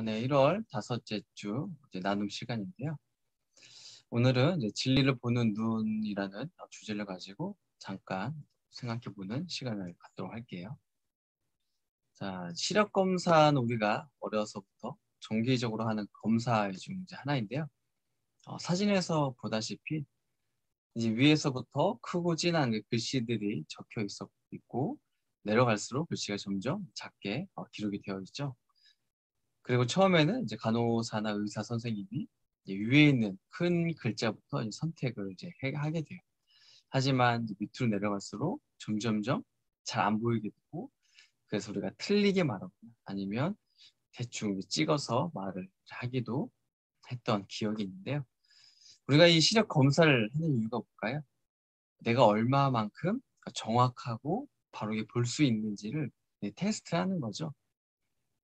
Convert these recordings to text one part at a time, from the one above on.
네, 1월 다섯째 주 이제 나눔 시간인데요. 오늘은 이제 진리를 보는 눈이라는 주제를 가지고 잠깐 생각해보는 시간을 갖도록 할게요. 자, 시력 검사는 우리가 어려서부터 정기적으로 하는 검사 중 이제 하나인데요. 사진에서 보다시피 이제 위에서부터 크고 진한 그 글씨들이 적혀 있고 내려갈수록 글씨가 점점 작게 기록이 되어 있죠. 그리고 처음에는 이제 간호사나 의사 선생님이 이제 위에 있는 큰 글자부터 이제 선택을 이제 하게 돼요. 하지만 이제 밑으로 내려갈수록 점점점 잘 안 보이게 되고, 그래서 우리가 틀리게 말하거나 아니면 대충 찍어서 말을 하기도 했던 기억이 있는데요. 우리가 이 시력 검사를 하는 이유가 뭘까요? 내가 얼마만큼 정확하고 바르게 볼 수 있는지를 테스트하는 거죠.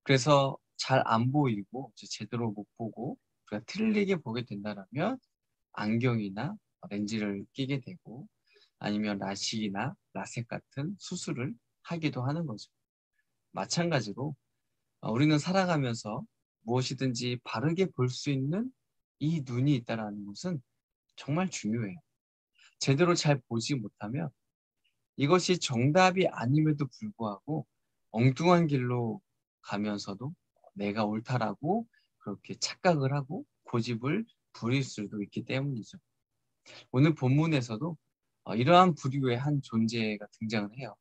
그래서 잘 안 보이고 제대로 못 보고 우리가 틀리게 보게 된다면 안경이나 렌즈를 끼게 되고, 아니면 라식이나 라섹 같은 수술을 하기도 하는 거죠. 마찬가지로 우리는 살아가면서 무엇이든지 바르게 볼 수 있는 이 눈이 있다는 것은 정말 중요해요. 제대로 잘 보지 못하면 이것이 정답이 아님에도 불구하고 엉뚱한 길로 가면서도 내가 옳다라고 그렇게 착각을 하고 고집을 부릴 수도 있기 때문이죠. 오늘 본문에서도 이러한 부류의 한 존재가 등장을 해요.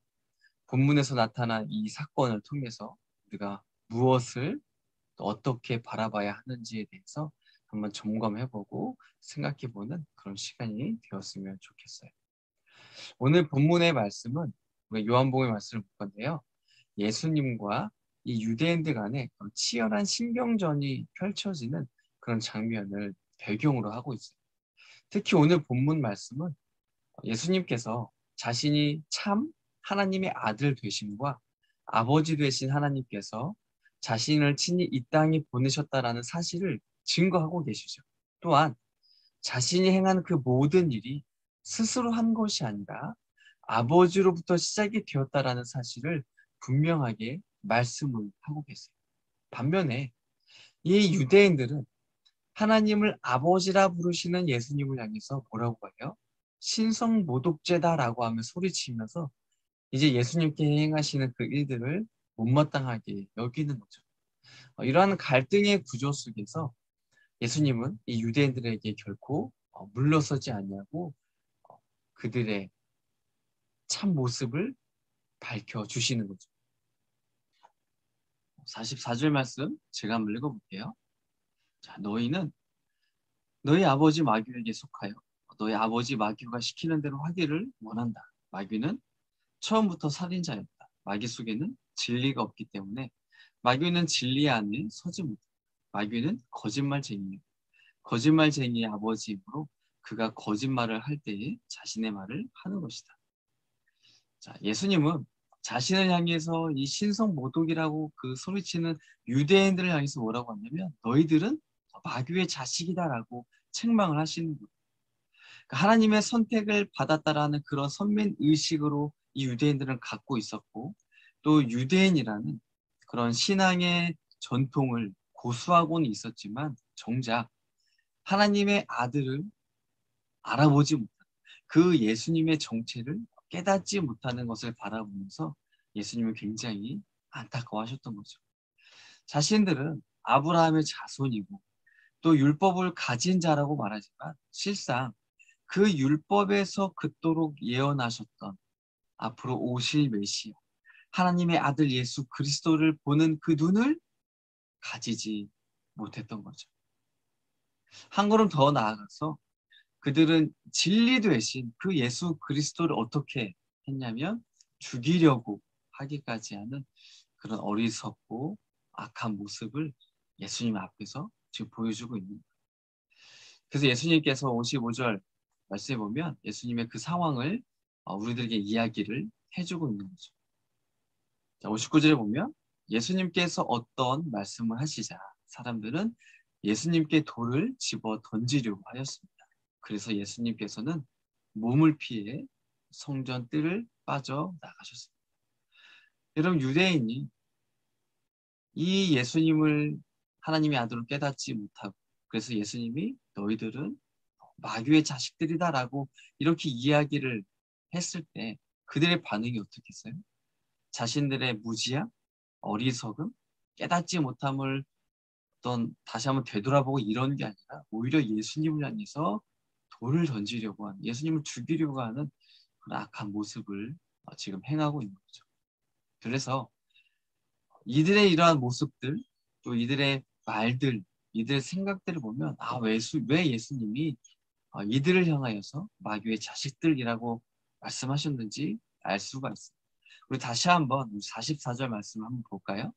본문에서 나타난 이 사건을 통해서 우리가 무엇을 또 어떻게 바라봐야 하는지에 대해서 한번 점검해보고 생각해보는 그런 시간이 되었으면 좋겠어요. 오늘 본문의 말씀은 우리가 요한복음의 말씀을 볼 건데요. 예수님과 이 유대인들 간에 치열한 신경전이 펼쳐지는 그런 장면을 배경으로 하고 있어요. 특히 오늘 본문 말씀은 예수님께서 자신이 참 하나님의 아들 되심과 아버지 되신 하나님께서 자신을 친히 이 땅에 보내셨다라는 사실을 증거하고 계시죠. 또한 자신이 행한 그 모든 일이 스스로 한 것이 아니라 아버지로부터 시작이 되었다라는 사실을 분명하게 말씀을 하고 계세요. 반면에 이 유대인들은 하나님을 아버지라 부르시는 예수님을 향해서 뭐라고 해요? 신성모독죄다라고 하며 소리치면서 이제 예수님께 행하시는 그 일들을 못마땅하게 여기는 거죠. 이러한 갈등의 구조 속에서 예수님은 이 유대인들에게 결코 물러서지 않냐고 그들의 참 모습을 밝혀주시는 거죠. 44절 말씀 제가 한번 읽어볼게요. 자, 너희는 너희 아버지 마귀에게 속하여 너희 아버지 마귀가 시키는 대로 하기를 원한다. 마귀는 처음부터 살인자였다. 마귀 속에는 진리가 없기 때문에 마귀는 진리 안에 서지 못한다. 마귀는 거짓말쟁이요. 거짓말쟁이의 아버지이므로 그가 거짓말을 할 때에 자신의 말을 하는 것이다. 자, 예수님은 자신을 향해서 이 신성모독이라고 그 소리치는 유대인들을 향해서 뭐라고 하냐면 너희들은 마귀의 자식이다라고 책망을 하시는 거예요. 그러니까 하나님의 선택을 받았다라는 그런 선민 의식으로 이 유대인들은 갖고 있었고, 또 유대인이라는 그런 신앙의 전통을 고수하고는 있었지만 정작 하나님의 아들을 알아보지 못하는 그 예수님의 정체를 깨닫지 못하는 것을 바라보면서 예수님은 굉장히 안타까워하셨던 거죠. 자신들은 아브라함의 자손이고 또 율법을 가진 자라고 말하지만 실상 그 율법에서 그토록 예언하셨던 앞으로 오실 메시아 하나님의 아들 예수 그리스도를 보는 그 눈을 가지지 못했던 거죠. 한 걸음 더 나아가서 그들은 진리 되신 그 예수 그리스도를 어떻게 했냐면 죽이려고 하기까지 하는 그런 어리석고 악한 모습을 예수님 앞에서 지금 보여주고 있는 거예요. 그래서 예수님께서 55절 말씀해 보면 예수님의 그 상황을 우리들에게 이야기를 해주고 있는 거죠. 자, 59절에 보면 예수님께서 어떤 말씀을 하시자 사람들은 예수님께 돌을 집어 던지려고 하였습니다. 그래서 예수님께서는 몸을 피해 성전 뜰을 빠져나가셨습니다. 여러분, 유대인이 이 예수님을 하나님의 아들을 깨닫지 못하고 그래서 예수님이 너희들은 마귀의 자식들이다라고 이렇게 이야기를 했을 때 그들의 반응이 어떻겠어요? 자신들의 무지함, 어리석음, 깨닫지 못함을 어떤 다시 한번 되돌아보고 이런 게 아니라 오히려 예수님을 향해서 돌을 던지려고 하는, 예수님을 죽이려고 하는 그런 악한 모습을 지금 행하고 있는 거죠. 그래서 이들의 이러한 모습들, 또 이들의 말들, 이들의 생각들을 보면 왜 예수님이 이들을 향하여서 마귀의 자식들이라고 말씀하셨는지 알 수가 있습니다. 우리 다시 한번 44절 말씀을 한번 볼까요?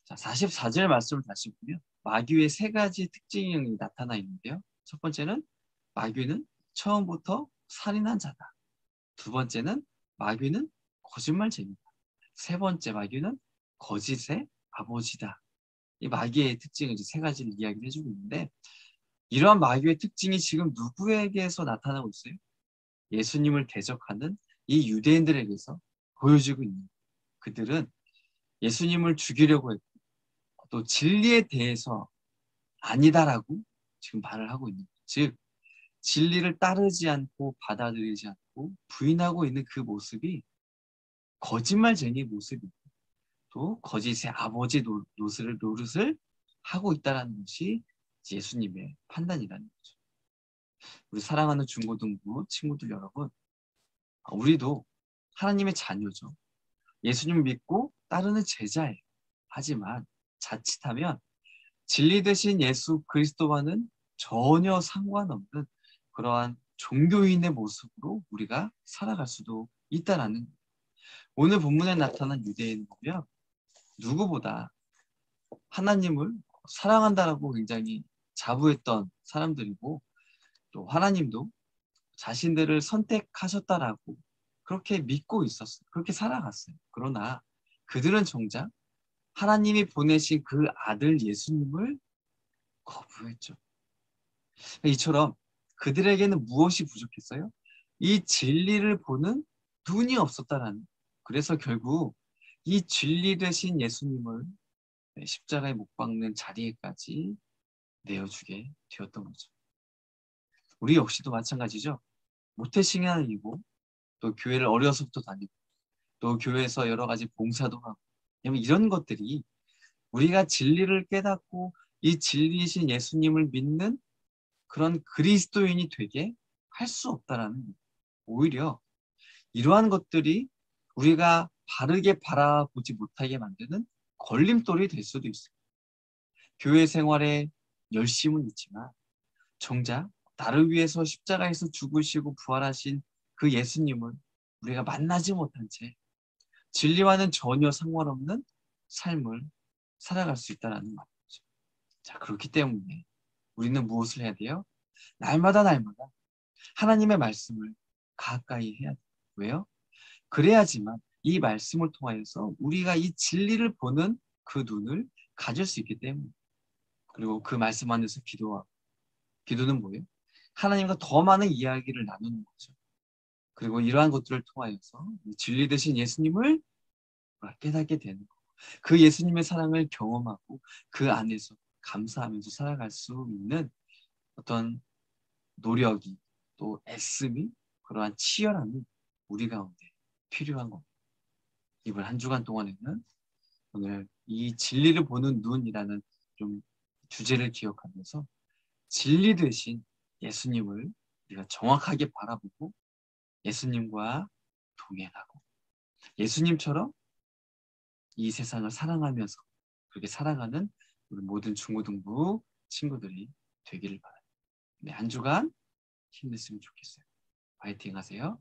자, 44절 말씀을 다시 보면 마귀의 세 가지 특징이 나타나 있는데요. 첫 번째는 마귀는 처음부터 살인한 자다. 두 번째는 마귀는 거짓말쟁이다. 세 번째 마귀는 거짓의 아버지다. 이 마귀의 특징을 이제 세 가지를 이야기를 해주고 있는데 이러한 마귀의 특징이 지금 누구에게서 나타나고 있어요? 예수님을 대적하는 이 유대인들에게서 보여지고 있는 거예요. 그들은 예수님을 죽이려고 했고 또 진리에 대해서 아니다라고 지금 말을 하고 있는 거예요. 즉 진리를 따르지 않고 받아들이지 않고 부인하고 있는 그 모습이 거짓말쟁이 모습이고 또 거짓의 아버지 노릇을 하고 있다는 것이 예수님의 판단이라는 거죠. 우리 사랑하는 중고등부 친구들 여러분, 우리도 하나님의 자녀죠. 예수님 믿고 따르는 제자예요. 하지만 자칫하면 진리 되신 예수 그리스도와는 전혀 상관없는 그러한 종교인의 모습으로 우리가 살아갈 수도 있다라는 거예요. 오늘 본문에 나타난 유대인을 보면 누구보다 하나님을 사랑한다라고 굉장히 자부했던 사람들이고 또 하나님도 자신들을 선택하셨다라고 그렇게 믿고 있었어요. 그렇게 살아갔어요. 그러나 그들은 정작 하나님이 보내신 그 아들 예수님을 거부했죠. 이처럼 그들에게는 무엇이 부족했어요? 이 진리를 보는 눈이 없었다라는. 그래서 결국 이 진리 되신 예수님을 십자가에 못 박는 자리에까지 내어주게 되었던 거죠. 우리 역시도 마찬가지죠. 모태신앙이고 또 교회를 어려서부터 다니고 또 교회에서 여러 가지 봉사도 하고 이런 것들이 우리가 진리를 깨닫고 이 진리이신 예수님을 믿는 그런 그리스도인이 되게 할 수 없다라는 거예요. 오히려 이러한 것들이 우리가 바르게 바라보지 못하게 만드는 걸림돌이 될 수도 있어요. 교회 생활에 열심은 있지만 정작 나를 위해서 십자가에서 죽으시고 부활하신 그 예수님을 우리가 만나지 못한 채 진리와는 전혀 상관없는 삶을 살아갈 수 있다는 말이죠. 자, 그렇기 때문에 우리는 무엇을 해야 돼요? 날마다 하나님의 말씀을 가까이 해야 돼요. 왜요? 그래야지만 이 말씀을 통하여서 우리가 이 진리를 보는 그 눈을 가질 수 있기 때문에 그리고 그 말씀 안에서 기도하고 기도는 뭐예요? 하나님과 더 많은 이야기를 나누는 거죠. 그리고 이러한 것들을 통하여서 진리 되신 예수님을 깨닫게 되는 거고 그 예수님의 사랑을 경험하고 그 안에서 감사하면서 살아갈 수 있는 어떤 노력이 또 애씀이 그러한 치열함이 우리 가운데 필요한 겁니다. 이번 한 주간 동안에는 오늘 이 진리를 보는 눈이라는 좀 주제를 기억하면서 진리 되신 예수님을 우리가 정확하게 바라보고 예수님과 동행하고 예수님처럼 이 세상을 사랑하면서 그렇게 살아가는 우리 모든 중고등부 친구들이 되기를 바랍니다. 네, 한 주간 힘냈으면 좋겠어요. 파이팅 하세요.